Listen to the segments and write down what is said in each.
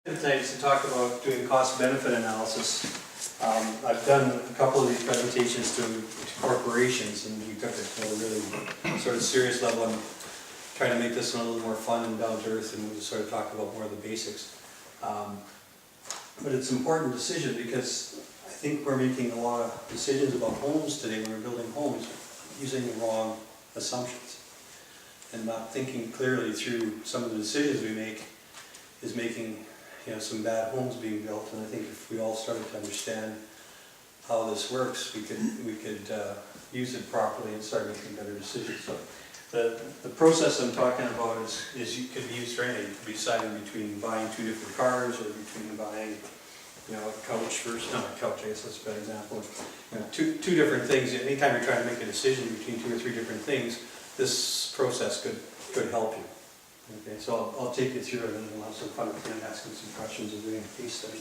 Tonight is to talk about doing cost-benefit analysis. I've done a couple of these presentations to corporations, and we took it to a really sort of serious level. I'm trying to make this one a little more fun and down to earth, and we'll just sort of talk about more of the basics. But it's an important decision because I think we're making a lot of decisions about homes today when we're building homes using the wrong assumptions and not thinking clearly through some of the decisions we make is making some bad homes being built. And I think if we all started to understand how this works, we could use it properly and start making better decisions. So the process I'm talking about is you could be used for anything. You could be deciding between buying two different cars or between buying a couch versus not a couch. I guess that's a better example. Two different things. Anytime you're trying to make a decision between two or three different things, this process could help you. Okay, so I'll take you through it and we'll have some fun at the end asking some questions and doing a case study.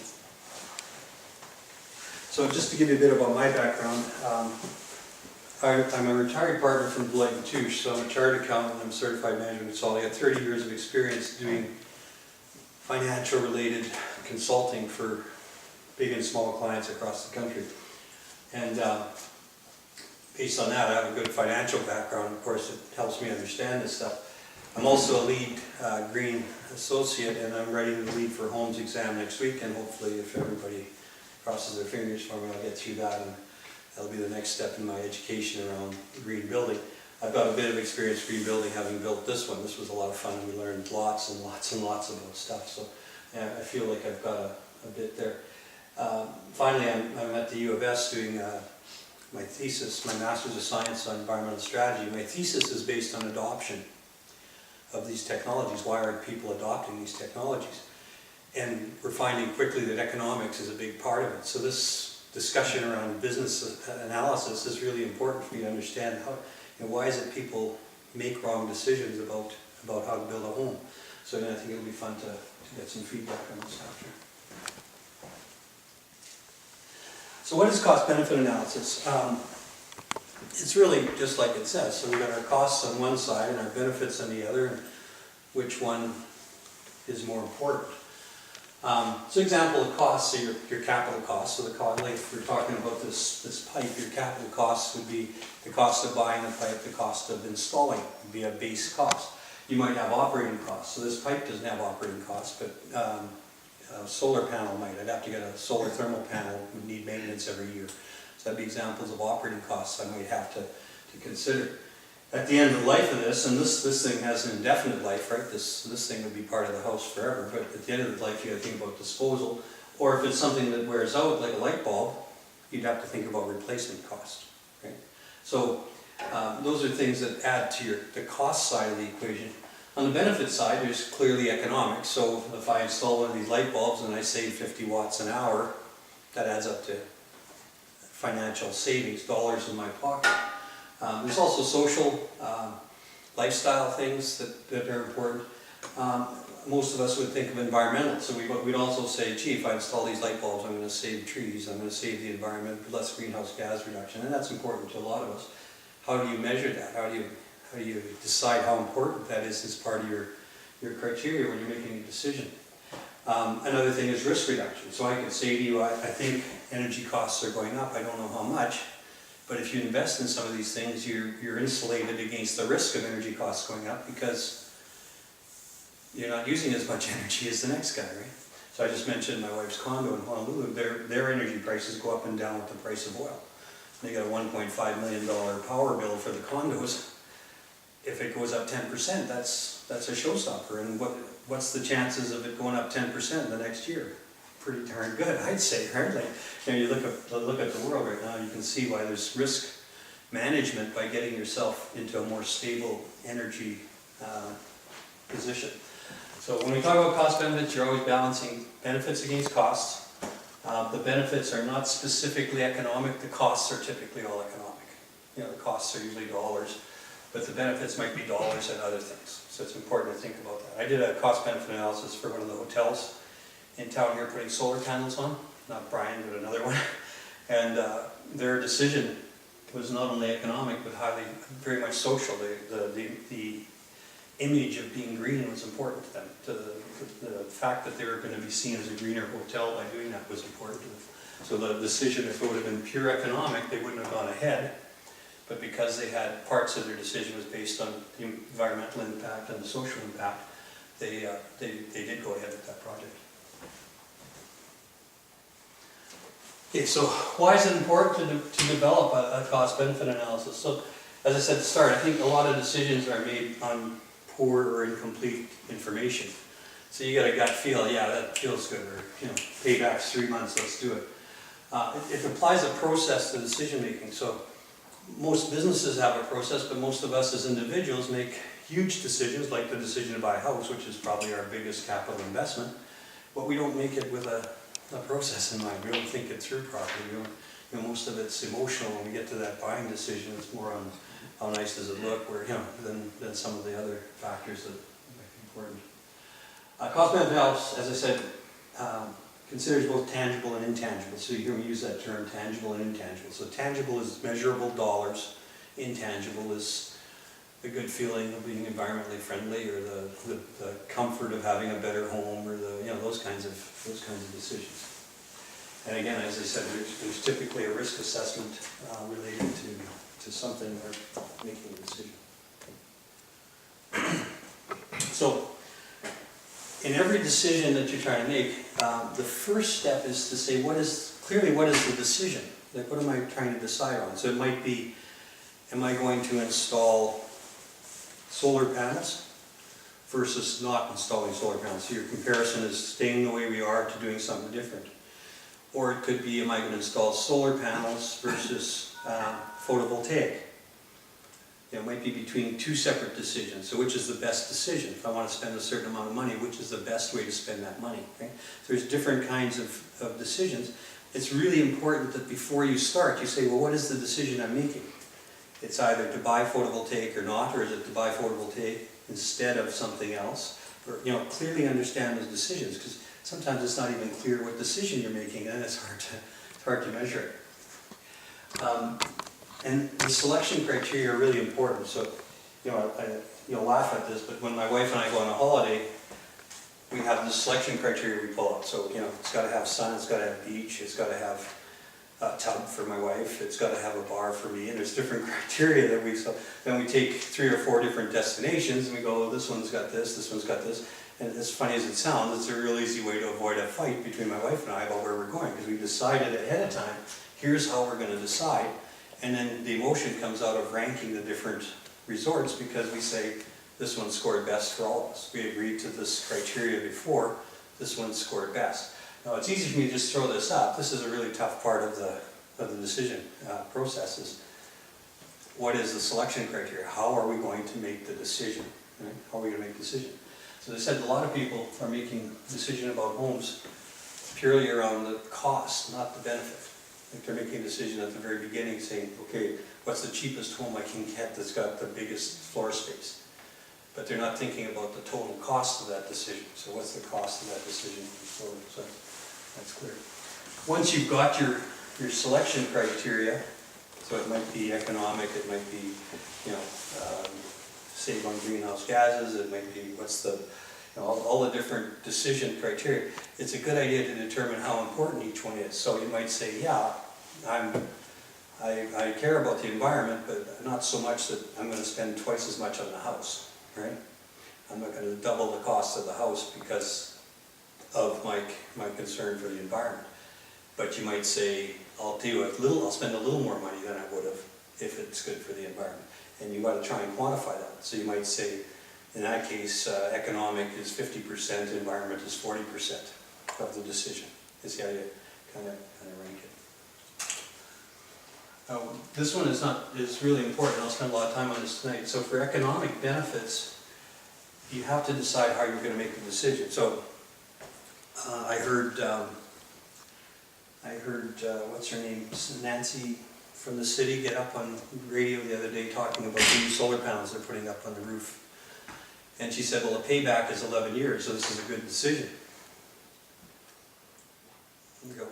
So just to give you a bit about my background, I'm a retired partner from Lepage, so I'm a chartered accountant, I'm a certified management consultant. I got 30 years of experience doing financial related consulting for big and small clients across the country. And based on that, I have a good financial background. Of course, it helps me understand this stuff. I'm also a lead green associate, and I'm writing the lead for homes exam next week, and hopefully if everybody crosses their fingers for me, I'll get through that, and that'll be the next step in my education around green building. I've got a bit of experience green building, having built this one. This was a lot of fun, and we learned lots and lots and lots about stuff, so yeah, I feel like I've got a bit there. Finally, I'm at the U of S doing my thesis, my Master's of Science on Environmental Strategy. My thesis is based on adoption of these technologies. Why aren't people adopting these technologies? And we're finding quickly that economics is a big part of it. So this discussion around business analysis is really important for you to understand how, why is it people make wrong decisions about how to build a home. So I think it'll be fun to get some feedback on this after. So what is cost-benefit analysis? It's really just like it says. So we've got our costs on one side and our benefits on the other, and which one is more important. So example of costs are your capital costs. So like if we're talking about this pipe, your capital costs would be the cost of buying the pipe, the cost of installing it would be a base cost. You might have operating costs. So this pipe doesn't have operating costs, but a solar panel might. I'd have to get a solar thermal panel, would need maintenance every year. So that'd be examples of operating costs I might have to consider. At the end of the life of this, and this thing has an indefinite life, right? This thing would be part of the house forever, but at the end of the life you got to think about disposal. Or if it's something that wears out, like a light bulb, you'd have to think about replacement cost. Right? So those are things that add to the cost side of the equation. On the benefit side, there's clearly economics. So if I install one of these light bulbs and I save 50 watts an hour, that adds up to financial savings, dollars in my pocket. There's also social, lifestyle things that are important. Most of us would think of environmental, so we'd also say, gee, if I install these light bulbs, I'm going to save trees, I'm going to save the environment, less greenhouse gas reduction, and that's important to a lot of us. How do you measure that? How do you decide how important that is as part of your criteria when you're making a decision? Another thing is risk reduction. So I could say to you, I think energy costs are going up, I don't know how much, but if you invest in some of these things, you're insulated against the risk of energy costs going up because you're not using as much energy as the next guy, right? So I just mentioned my wife's condo in Honolulu. Their energy prices go up and down with the price of oil. They got a $1.5 million power bill for the condos. If it goes up 10%, that's a showstopper. And what's the chances of it going up 10% the next year? Pretty darn good, I'd say, right? Like, you look at the world right now, you can see why there's risk management by getting yourself into a more stable energy position. So when we talk about cost benefits, you're always balancing benefits against costs. The benefits are not specifically economic, the costs are typically all economic. The costs are usually dollars, but the benefits might be dollars and other things. So it's important to think about that. I did a cost benefit analysis for one of the hotels in town here putting solar panels on, not Brian, but another one. And their decision was not only economic, but highly, very much social. The image of being green was important to them. The fact that they were going to be seen as a greener hotel by doing that was important to them. So the decision, if it would have been pure economic, they wouldn't have gone ahead. But because they had parts of their decision was based on the environmental impact and the social impact, they did go ahead with that project. Okay, so why is it important to develop a cost-benefit analysis? So, as I said at the start, I think a lot of decisions are made on poor or incomplete information. So you got a gut feel, yeah, that feels good, or payback's 3 months, let's do it. It applies a process to decision making. So most businesses have a process, but most of us as individuals make huge decisions, like the decision to buy a house, which is probably our biggest capital investment, but we don't make it with a process in mind. We don't think it through properly. We don't, most of it's emotional when we get to that buying decision. It's more on how nice does it look, than some of the other factors that might be important. Cost-benefit analysis, as I said, considers both tangible and intangible. So you hear me use that term, tangible and intangible. So tangible is measurable dollars. Intangible is the good feeling of being environmentally friendly, or the comfort of having a better home, or those kinds of decisions. And again, as I said, there's typically a risk assessment related to something or making a decision. So, in every decision that you're trying to make, the first step is to say, what is the decision? Like, what am I trying to decide on? So it might be, am I going to install solar panels versus not installing solar panels? So your comparison is staying the way we are to doing something different. Or it could be, am I going to install solar panels versus photovoltaic? It might be between two separate decisions. So which is the best decision? If I want to spend a certain amount of money, which is the best way to spend that money? Okay? So there's different kinds of decisions. It's really important that before you start, you say, well, what is the decision I'm making? It's either to buy photovoltaic or not, or is it to buy photovoltaic instead of something else? Or, clearly understand those decisions, because sometimes it's not even clear what decision you're making, and it's hard to measure it. And the selection criteria are really important. So, you'll laugh at this, but when my wife and I go on a holiday, we have the selection criteria we pull out. So, it's got to have sun, it's got to have beach, it's got to have a tub for my wife, it's got to have a bar for me, and there's different criteria that so then we take 3 or 4 different destinations, and we go, oh, this one's got this one's got this. And as funny as it sounds, it's a real easy way to avoid a fight between my wife and I about where we're going, because we decided ahead of time, here's how we're going to decide. And then the emotion comes out of ranking the different resorts, because we say, this one scored best for all of us. We agreed to this criteria before, this one scored best. Now, it's easy for me to just throw this up. This is a really tough part of the decision process. Is what is the selection criteria? How are we going to make the decision? Right? How are we going to make the decision? So they said a lot of people are making a decision about homes purely around the cost, not the benefit. Like they're making a decision at the very beginning saying, okay, what's the cheapest home I can get that's got the biggest floor space? But they're not thinking about the total cost of that decision. So what's the cost of that decision? So that's clear. Once you've got your selection criteria, so it might be economic, it might be, save on greenhouse gases, it might be what's the, all the different decision criteria. It's a good idea to determine how important each one is. So you might say, yeah, I care about the environment, but not so much that I'm going to spend twice as much on the house, right? I'm not going to double the cost of the house because of my concern for the environment. But you might say, I'll spend a little more money than I would have if it's good for the environment. And you've got to try and quantify that. So you might say, in that case, economic is 50%, environment is 40% of the decision. Is how you kind of rank it. This one is really important. I'll spend a lot of time on this tonight. So for economic benefits, you have to decide how you're going to make the decision. So I heard what's her name, Nancy from the city, get up on radio the other day talking about the new solar panels they're putting up on the roof. And she said, well, the payback is 11 years, so this is a good decision. I go,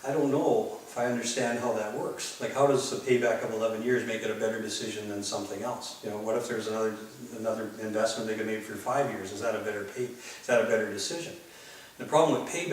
I don't know if if I understand how that works. Like, how does the payback of 11 years make it a better decision than something else? You know, what if there's another investment they could make for 5 years? Is that a better decision? The problem with payback